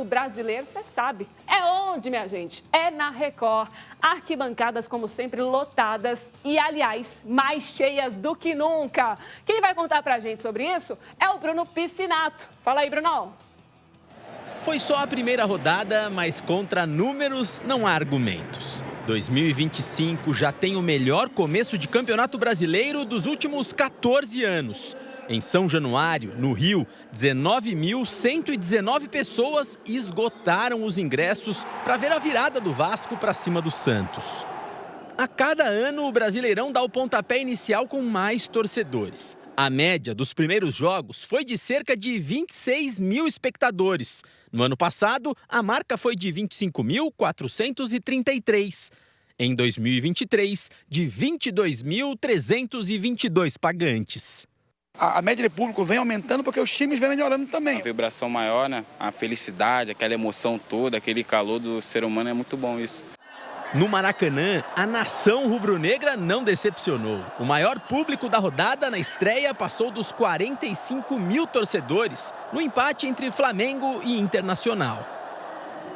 Campeonato Brasileiro, você sabe, é onde, minha gente? É na Record. Arquibancadas, como sempre, lotadas e, aliás, mais cheias do que nunca. Quem vai contar pra gente sobre isso é o Bruno Piscinato. Fala aí, Brunão. Foi só a primeira rodada, mas contra números não há argumentos. 2025 já tem o melhor começo de Campeonato Brasileiro dos últimos 14 anos. Em São Januário, no Rio, 19.119 pessoas esgotaram os ingressos para ver a virada do Vasco para cima do Santos. A cada ano, o Brasileirão dá o pontapé inicial com mais torcedores. A média dos primeiros jogos foi de cerca de 26 mil espectadores. No ano passado, a marca foi de 25.433. Em 2023, de 22.322 pagantes. A média de público vem aumentando porque os times vêm melhorando também. A vibração maior, né? A felicidade, aquela emoção toda, aquele calor do ser humano, é muito bom isso. No Maracanã, a nação rubro-negra não decepcionou. O maior público da rodada na estreia passou dos 45 mil torcedores, no empate entre Flamengo e Internacional.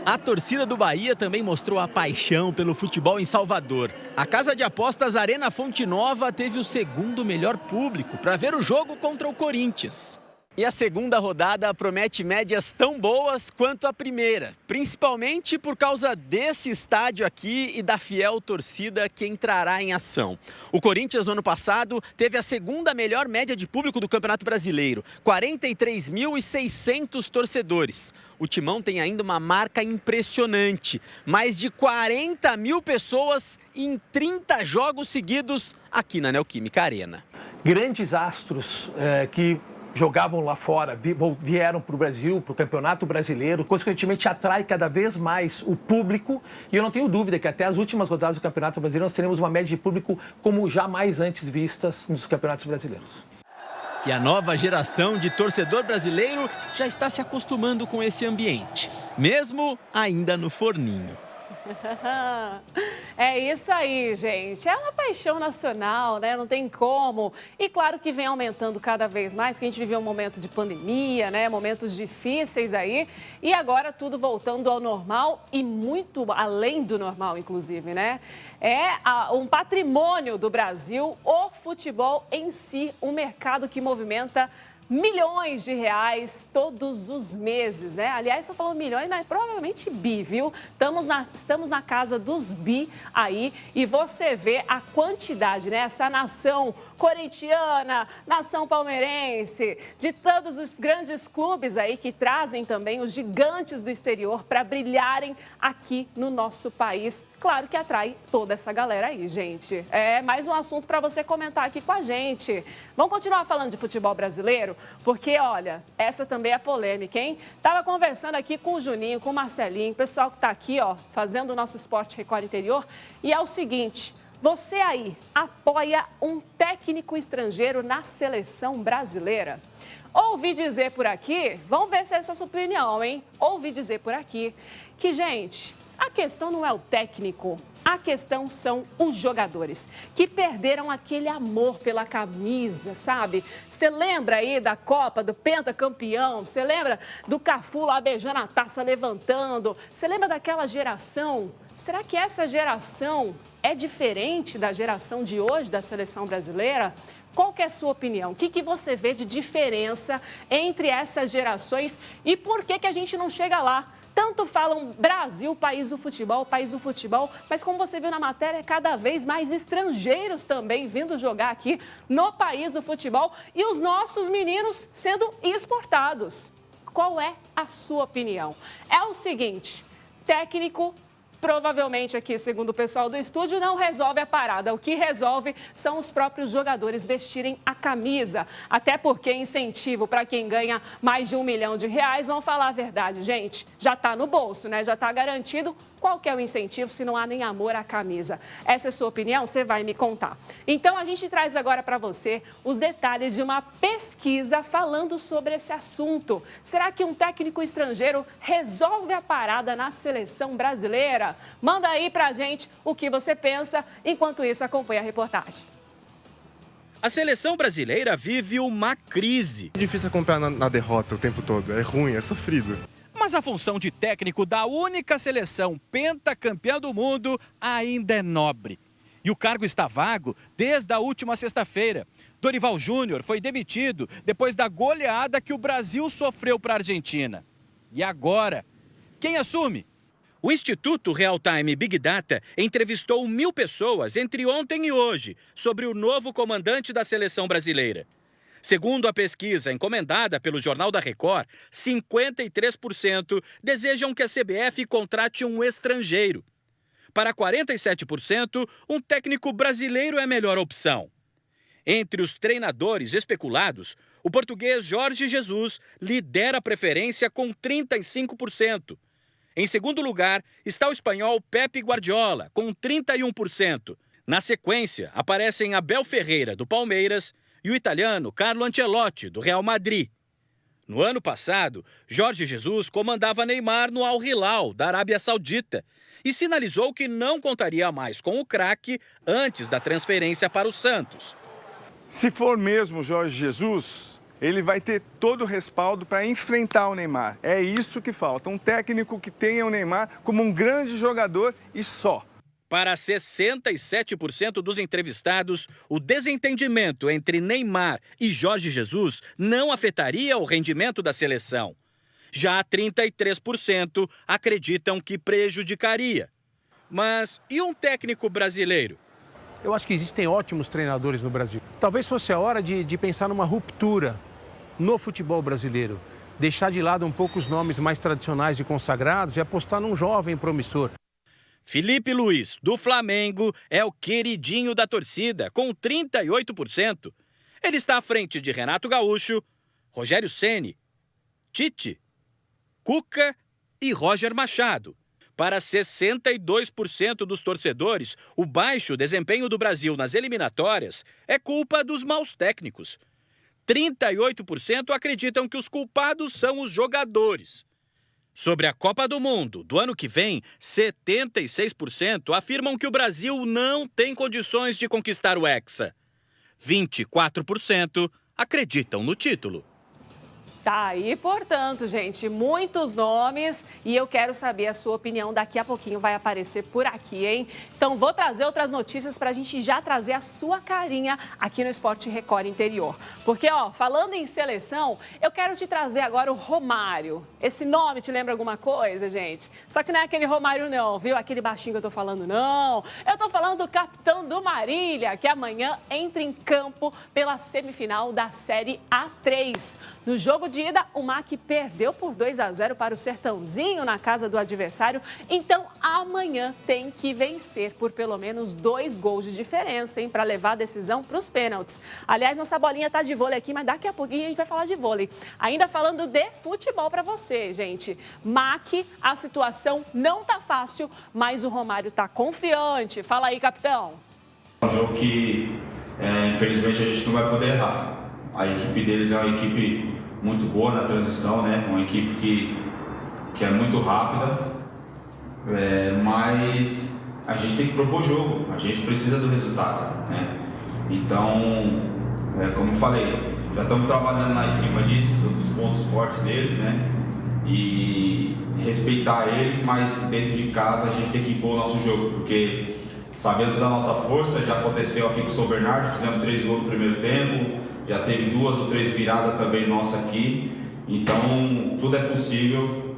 A torcida do Bahia também mostrou a paixão pelo futebol em Salvador. A casa de apostas Arena Fonte Nova teve o segundo melhor público para ver o jogo contra o Corinthians. E a segunda rodada promete médias tão boas quanto a primeira, principalmente por causa desse estádio aqui e da fiel torcida que entrará em ação. O Corinthians, no ano passado, teve a segunda melhor média de público do Campeonato Brasileiro, 43.600 torcedores. O Timão tem ainda uma marca impressionante, mais de 40 mil pessoas em 30 jogos seguidos aqui na Neoquímica Arena. Grandes astros que jogavam lá fora, vieram para o Brasil, para o Campeonato Brasileiro, consequentemente atrai cada vez mais o público. E eu não tenho dúvida que até as últimas rodadas do Campeonato Brasileiro nós teremos uma média de público como jamais antes vistas nos campeonatos brasileiros. E a nova geração de torcedor brasileiro já está se acostumando com esse ambiente, mesmo ainda no forninho. É isso aí, gente. É uma paixão nacional, né? Não tem como. E claro que vem aumentando cada vez mais, porque a gente viveu um momento de pandemia, né? Momentos difíceis aí. E agora tudo voltando ao normal e muito além do normal, inclusive, né? É um patrimônio do Brasil, o futebol em si, um mercado que movimenta milhões de reais todos os meses, né? Aliás, estou falando milhões, mas provavelmente bi, viu? Estamos na casa dos bi aí e você vê a quantidade, né? Essa nação corintiana, nação palmeirense, de todos os grandes clubes aí que trazem também os gigantes do exterior para brilharem aqui no nosso país. Claro que atrai toda essa galera aí, gente. É mais um assunto para você comentar aqui com a gente. Vamos continuar falando de futebol brasileiro? Porque, olha, essa também é polêmica, hein? Tava conversando aqui com o Juninho, com o Marcelinho, o pessoal que tá aqui, ó, fazendo o nosso Esporte Record Interior. E é o seguinte, você aí apoia um técnico estrangeiro na seleção brasileira? Ouvi dizer por aqui, vamos ver se essa é a sua opinião, hein? Ouvi dizer por aqui que, gente, a questão não é o técnico, a questão são os jogadores que perderam aquele amor pela camisa, sabe? Você lembra aí da Copa, do pentacampeão? Você lembra do Cafu lá beijando a taça, levantando? Você lembra daquela geração? Será que essa geração é diferente da geração de hoje da seleção brasileira? Qual que é a sua opinião? O que você vê de diferença entre essas gerações e por que a gente não chega lá? Tanto falam Brasil, país do futebol, mas como você viu na matéria, cada vez mais estrangeiros também vindo jogar aqui no país do futebol e os nossos meninos sendo exportados. Qual é a sua opinião? É o seguinte, técnico, provavelmente aqui, segundo o pessoal do estúdio, não resolve a parada. O que resolve são os próprios jogadores vestirem a camisa. Até porque incentivo para quem ganha mais de R$1 milhão, vamos falar a verdade, gente. Já está no bolso, né? Já está garantido. Qual que é o incentivo se não há nem amor à camisa? Essa é a sua opinião? Você vai me contar. Então, a gente traz agora para você os detalhes de uma pesquisa falando sobre esse assunto. Será que um técnico estrangeiro resolve a parada na seleção brasileira? Manda aí pra gente o que você pensa. Enquanto isso, acompanha a reportagem. A seleção brasileira vive uma crise. É difícil acompanhar na derrota o tempo todo, é ruim, é sofrido. Mas a função de técnico da única seleção pentacampeã do mundo ainda é nobre. E o cargo está vago desde a última sexta-feira. Dorival Júnior foi demitido depois da goleada que o Brasil sofreu para a Argentina. E agora, quem assume? O Instituto Real Time Big Data entrevistou 1.000 pessoas entre ontem e hoje sobre o novo comandante da seleção brasileira. Segundo a pesquisa encomendada pelo Jornal da Record, 53% desejam que a CBF contrate um estrangeiro. Para 47%, um técnico brasileiro é a melhor opção. Entre os treinadores especulados, o português Jorge Jesus lidera a preferência com 35%. Em segundo lugar, está o espanhol Pep Guardiola, com 31%. Na sequência, aparecem Abel Ferreira, do Palmeiras, e o italiano Carlo Ancelotti, do Real Madrid. No ano passado, Jorge Jesus comandava Neymar no Al Hilal, da Arábia Saudita, e sinalizou que não contaria mais com o craque antes da transferência para o Santos. Se for mesmo Jorge Jesus, ele vai ter todo o respaldo para enfrentar o Neymar. É isso que falta, um técnico que tenha o Neymar como um grande jogador e só. Para 67% dos entrevistados, o desentendimento entre Neymar e Jorge Jesus não afetaria o rendimento da seleção. Já 33% acreditam que prejudicaria. Mas e um técnico brasileiro? Eu acho que existem ótimos treinadores no Brasil. Talvez fosse a hora de pensar numa ruptura no futebol brasileiro. Deixar de lado um pouco os nomes mais tradicionais e consagrados e apostar num jovem promissor. Felipe Luiz, do Flamengo, é o queridinho da torcida, com 38%. Ele está à frente de Renato Gaúcho, Rogério Ceni, Tite, Cuca e Roger Machado. Para 62% dos torcedores, o baixo desempenho do Brasil nas eliminatórias é culpa dos maus técnicos. 38% acreditam que os culpados são os jogadores. Sobre a Copa do Mundo do ano que vem, 76% afirmam que o Brasil não tem condições de conquistar o Hexa. 24% acreditam no título. Tá aí, portanto, gente, muitos nomes e eu quero saber a sua opinião. Daqui a pouquinho vai aparecer por aqui, hein? Então vou trazer outras notícias pra gente já trazer a sua carinha aqui no Esporte Record Interior. Porque, ó, falando em seleção, eu quero te trazer agora o Romário. Esse nome te lembra alguma coisa, gente? Só que não é aquele Romário não, viu? Aquele baixinho que eu tô falando, não. Eu tô falando do capitão do Marília, que amanhã entra em campo pela semifinal da Série A3. No jogo de ida, o MAC perdeu por 2-0 para o Sertãozinho na casa do adversário. Então, amanhã tem que vencer por pelo menos 2 gols de diferença, hein? Para levar a decisão para os pênaltis. Aliás, nossa bolinha tá de vôlei aqui, mas daqui a pouquinho a gente vai falar de vôlei. Ainda falando de futebol para você, gente. MAC, a situação não tá fácil, mas o Romário tá confiante. Fala aí, capitão. É um jogo que, infelizmente, a gente não vai poder errar. A equipe deles é uma equipe muito boa na transição, né? Uma equipe que é muito rápida, mas a gente tem que propor jogo, a gente precisa do resultado, né? Então, como eu falei, já estamos trabalhando lá em cima disso, dos pontos fortes deles, né? E respeitar eles, mas dentro de casa a gente tem que impor o nosso jogo, porque sabemos da nossa força, já aconteceu aqui com o São Bernardo, fizemos 3 gols no primeiro tempo, já teve 2 ou 3 viradas também nossa aqui, então tudo é possível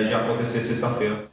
de acontecer sexta-feira.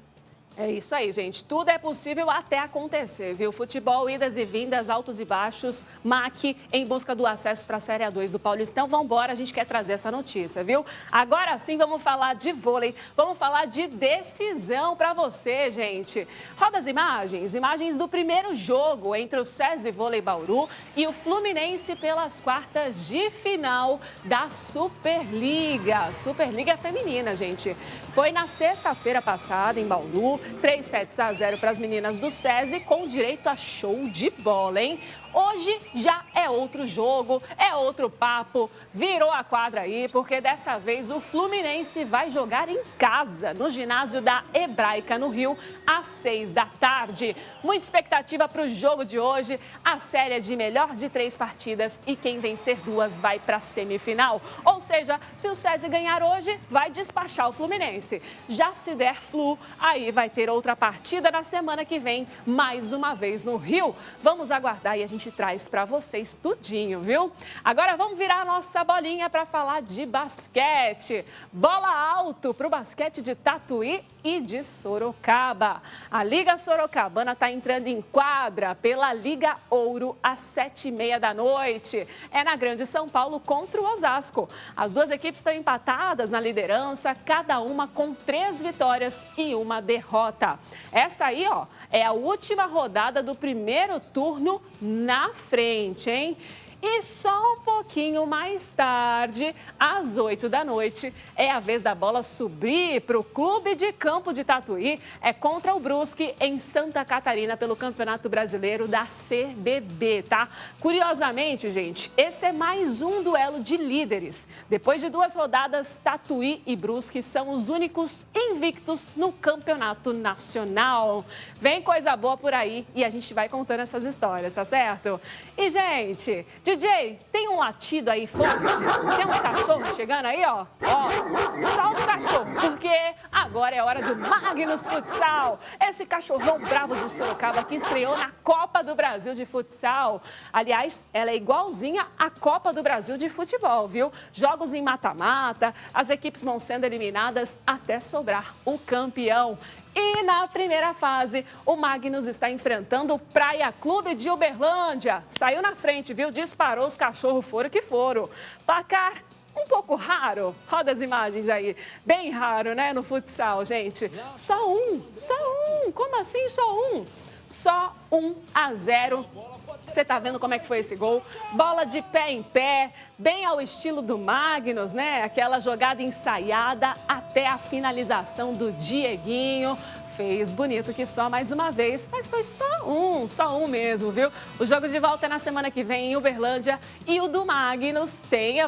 É isso aí, gente. Tudo é possível até acontecer, viu? Futebol, idas e vindas, altos e baixos. MAC em busca do acesso para a Série A2 do Paulistão. Vamos embora, a gente quer trazer essa notícia, viu? Agora sim, vamos falar de vôlei. Vamos falar de decisão para você, gente. Roda as imagens. Imagens do primeiro jogo entre o SESI Vôlei Bauru e o Fluminense pelas quartas de final da Superliga. Superliga feminina, gente. Foi na sexta-feira passada, em Bauru. 3-0 para as meninas do SESI, com direito a show de bola, hein? Hoje já é outro jogo, é outro papo, virou a quadra aí, porque dessa vez o Fluminense vai jogar em casa, no ginásio da Hebraica, no Rio, às 6 da tarde. Muita expectativa para o jogo de hoje, a série é de melhor de 3 partidas e quem vencer 2 vai para a semifinal. Ou seja, se o SESI ganhar hoje, vai despachar o Fluminense. Já se der Flu, aí vai ter outra partida na semana que vem, mais uma vez no Rio. Vamos aguardar e a gente traz para vocês tudinho, viu? Agora vamos virar a nossa bolinha para falar de basquete. Bola alto para o basquete de Tatuí e de Sorocaba. A Liga Sorocabana está entrando em quadra pela Liga Ouro às 7h30 da noite. É na Grande São Paulo contra o Osasco. As duas equipes estão empatadas na liderança, cada uma com 3 vitórias e 1 derrota. Essa aí, ó, é a última rodada do primeiro turno na frente, hein? E só um pouquinho mais tarde, às 8 da noite, é a vez da bola subir para o Clube de Campo de Tatuí. É contra o Brusque, em Santa Catarina, pelo Campeonato Brasileiro da CBB, tá? Curiosamente, gente, esse é mais um duelo de líderes. Depois de 2 rodadas, Tatuí e Brusque são os únicos invictos no Campeonato Nacional. Vem coisa boa por aí e a gente vai contando essas histórias, tá certo? E, gente, DJ, tem um latido aí forte? Tem uns cachorros chegando aí, ó? Ó, solta o cachorro, porque agora é hora do Magnus Futsal. Esse cachorrão bravo de Sorocaba que estreou na Copa do Brasil de Futsal. Aliás, ela é igualzinha à Copa do Brasil de Futebol, viu? Jogos em mata-mata, as equipes vão sendo eliminadas até sobrar o campeão. E na primeira fase, o Magnus está enfrentando o Praia Clube de Uberlândia. Saiu na frente, viu? Disparou, os cachorros foram que foram. Placar um pouco raro. Roda as imagens aí. Bem raro, né, no futsal, gente? Só um. Como assim só um? Só 1-0. Você tá vendo como é que foi esse gol? Bola de pé em pé, bem ao estilo do Magnus, né? Aquela jogada ensaiada até a finalização do Dieguinho. Fez bonito que só mais uma vez, mas foi só um mesmo, viu? O jogo de volta é na semana que vem em Uberlândia e o do Magnus tem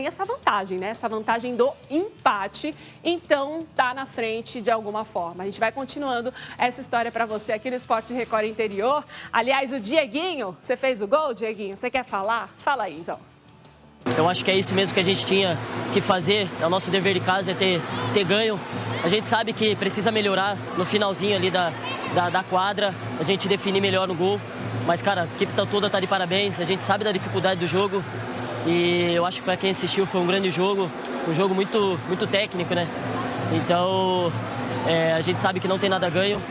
essa vantagem, né? Essa vantagem do empate, então tá na frente de alguma forma. A gente vai continuando essa história para você aqui no Esporte Record Interior. Aliás, o Dieguinho, você fez o gol, Dieguinho? Você quer falar? Fala aí, então. Eu acho que é isso mesmo que a gente tinha que fazer, é o nosso dever de casa, é ter ganho. A gente sabe que precisa melhorar no finalzinho ali da quadra, a gente definir melhor no gol. Mas, cara, a equipe toda tá de parabéns, a gente sabe da dificuldade do jogo. E eu acho que para quem assistiu foi um grande jogo, um jogo muito técnico, né? Então, a gente sabe que não tem nada ganho.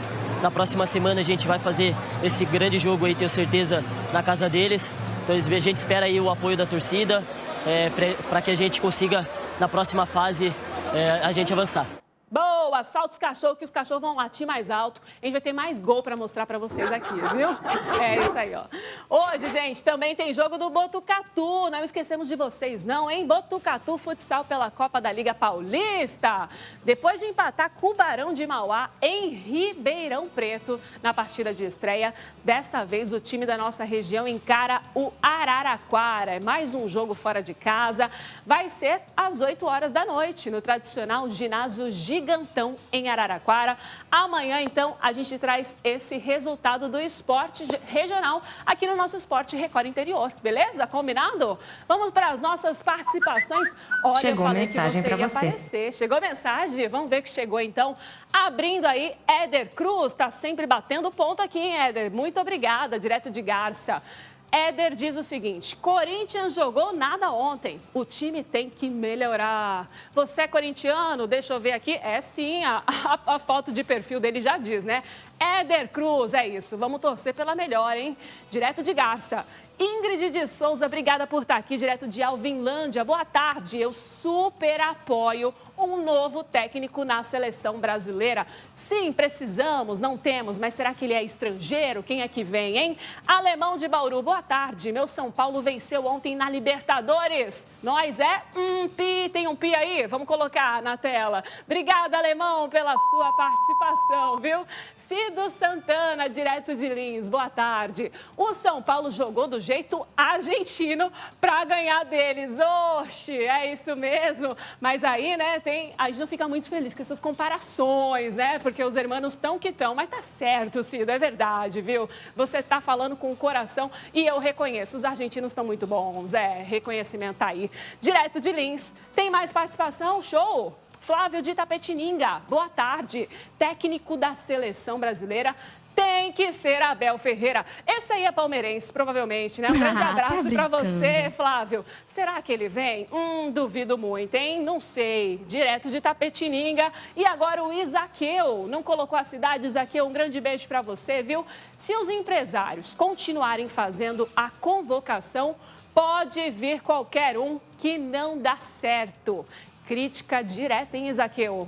Na próxima semana a gente vai fazer esse grande jogo aí, tenho certeza, na casa deles. Então a gente espera aí o apoio da torcida para que a gente consiga, na próxima fase, a gente avançar. Boa, solta os cachorros, que os cachorros vão latir mais alto. A gente vai ter mais gol para mostrar para vocês aqui, viu? É isso aí, ó. Hoje, gente, também tem jogo do Botucatu. Não esquecemos de vocês, não, hein? Botucatu Futsal pela Copa da Liga Paulista. Depois de empatar com o Barão de Mauá em Ribeirão Preto na partida de estreia, dessa vez o time da nossa região encara o Araraquara. É mais um jogo fora de casa. Vai ser às 8 horas da noite, no tradicional ginásio Gigantão em Araraquara. Amanhã, então, a gente traz esse resultado do esporte regional aqui no nosso Esporte Record Interior, beleza? Combinado? Vamos para as nossas participações. Olha, chegou mensagem para você. Aparecer. Chegou mensagem? Vamos ver que chegou, então. Abrindo aí, Éder Cruz, está sempre batendo ponto aqui, hein, Éder? Muito obrigada, direto de Garça. Éder diz o seguinte: Corinthians jogou nada ontem, o time tem que melhorar. Você é corintiano? Deixa eu ver aqui. É sim, a foto de perfil dele já diz, né? Éder Cruz, é isso. Vamos torcer pela melhor, hein? Direto de Garça. Ingrid de Souza, obrigada por estar aqui, direto de Alvinlândia. Boa tarde, eu super apoio um novo técnico na seleção brasileira. Sim, precisamos, não temos, mas será que ele é estrangeiro? Quem é que vem, hein? Alemão de Bauru, boa tarde. Meu São Paulo venceu ontem na Libertadores. Nós pi, tem um pi aí? Vamos colocar na tela. Obrigada, Alemão, pela sua participação, viu? Cido Santana, direto de Lins, boa tarde. O São Paulo jogou do jeito argentino para ganhar deles. Oxe, é isso mesmo. Mas aí, né, a gente não fica muito feliz com essas comparações, né? Porque os hermanos estão que estão. Mas tá certo, Cido, é verdade, viu? Você tá falando com o coração e eu reconheço. Os argentinos estão muito bons. Reconhecimento tá aí. Direto de Lins. Tem mais participação? Show! Flávio de Itapetininga, boa tarde. Técnico da seleção brasileira tem que ser Abel Ferreira. Esse aí é palmeirense, provavelmente, né? Um grande abraço para você, Flávio. Será que ele vem? Duvido muito, hein? Não sei. Direto de Itapetininga. E agora o Isaqueu. Não colocou a cidade, Isaqueu? Um grande beijo para você, viu? Se os empresários continuarem fazendo a convocação, pode vir qualquer um que não dá certo. Crítica direta, hein, Isaqueu?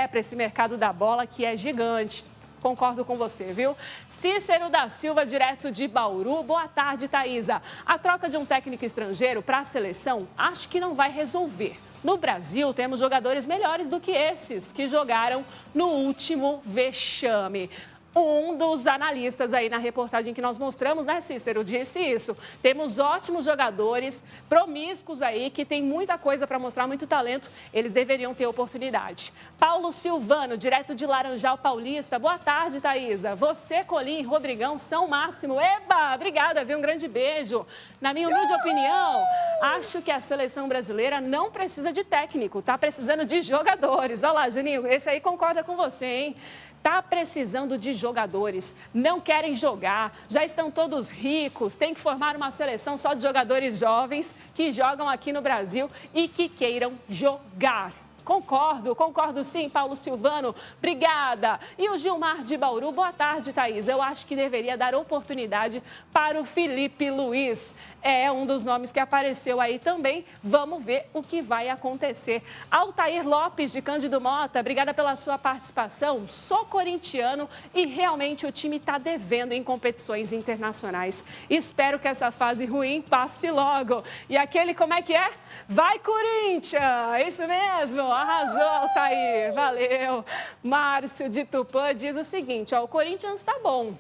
Para esse mercado da bola que é gigante. Concordo com você, viu? Cícero da Silva, direto de Bauru. Boa tarde, Thaísa. A troca de um técnico estrangeiro para a seleção, acho que não vai resolver. No Brasil, temos jogadores melhores do que esses que jogaram no último vexame. Um dos analistas aí na reportagem que nós mostramos, né, Cícero, disse isso. Temos ótimos jogadores, promíscuos aí, que tem muita coisa para mostrar, muito talento. Eles deveriam ter oportunidade. Paulo Silvano, direto de Laranjal Paulista. Boa tarde, Thaísa. Você, Colim, Rodrigão, são o máximo. Eba, obrigada, viu? Um grande beijo. Na minha humilde opinião, acho que a seleção brasileira não precisa de técnico, tá precisando de jogadores. Olha lá, Juninho, esse aí concorda com você, hein? Está precisando de jogadores, não querem jogar, já estão todos ricos, tem que formar uma seleção só de jogadores jovens que jogam aqui no Brasil e que queiram jogar. Concordo sim, Paulo Silvano, obrigada. E o Gilmar de Bauru, boa tarde, Thaís. Eu acho que deveria dar oportunidade para o Felipe Luiz. É um dos nomes que apareceu aí também. Vamos ver o que vai acontecer. Altair Lopes, de Cândido Mota, obrigada pela sua participação. Sou corintiano e realmente o time está devendo em competições internacionais. Espero que essa fase ruim passe logo. E aquele, como é que é? Vai, Corinthians! Isso mesmo! Arrasou, Altair! Valeu! Márcio de Tupã diz o seguinte, o Corinthians está bom.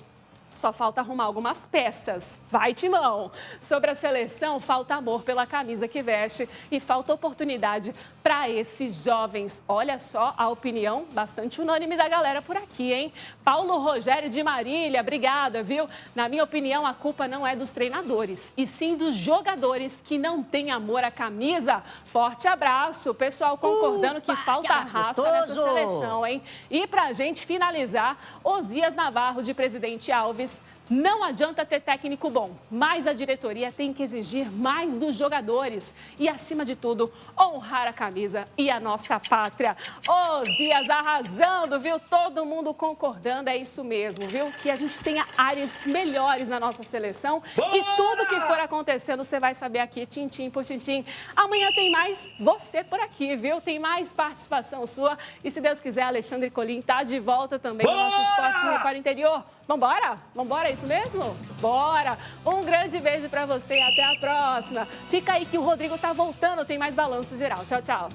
Só falta arrumar algumas peças. Vai, Timão! Sobre a seleção, falta amor pela camisa que veste e falta oportunidade para esses jovens. Olha só a opinião bastante unânime da galera por aqui, hein? Paulo Rogério de Marília, obrigada, viu? Na minha opinião, a culpa não é dos treinadores, e sim dos jogadores que não têm amor à camisa. Forte abraço. Pessoal concordando que falta raça nessa seleção, hein? E pra gente finalizar, Osias Navarro, de Presidente Alves. Não adianta ter técnico bom, mas a diretoria tem que exigir mais dos jogadores e, acima de tudo, honrar a camisa e a nossa pátria. Osias arrasando, viu? Todo mundo concordando, é isso mesmo, viu? Que a gente tenha áreas melhores na nossa seleção. Bora! E tudo que for acontecendo, você vai saber aqui, tintim por tintim. Amanhã tem mais você por aqui, viu? Tem mais participação sua. E, se Deus quiser, Alexandre Colim tá de volta também no nosso Esporte no Record Interior. Vambora? Vambora, é isso mesmo? Bora! Um grande beijo pra você e até a próxima. Fica aí que o Rodrigo tá voltando, tem mais Balanço Geral. Tchau, tchau.